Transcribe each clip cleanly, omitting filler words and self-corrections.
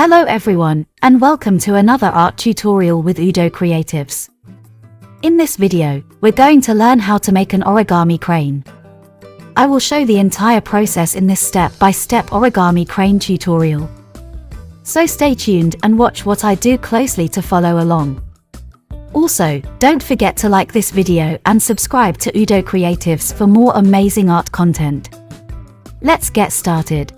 Hello everyone, and welcome to another art tutorial with Udo Creatives. In this video, we're going to learn how to make an origami crane. I will show the entire process in this step-by-step origami crane tutorial. So stay tuned and watch what I do closely to follow along. Also, don't forget to like this video and subscribe to Udo Creatives for more amazing art content. Let's get started.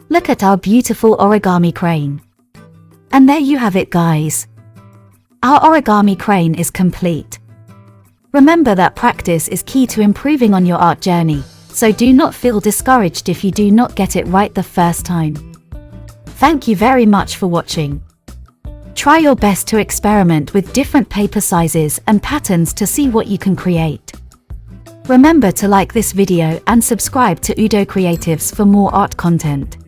Look at our beautiful origami crane. And there you have it, guys. Our origami crane is complete. Remember that practice is key to improving on your art journey, so do not feel discouraged if you do not get it right the first time. Thank you very much for watching. Try your best to experiment with different paper sizes and patterns to see what you can create. Remember to like this video and subscribe to Udo Creatives for more art content.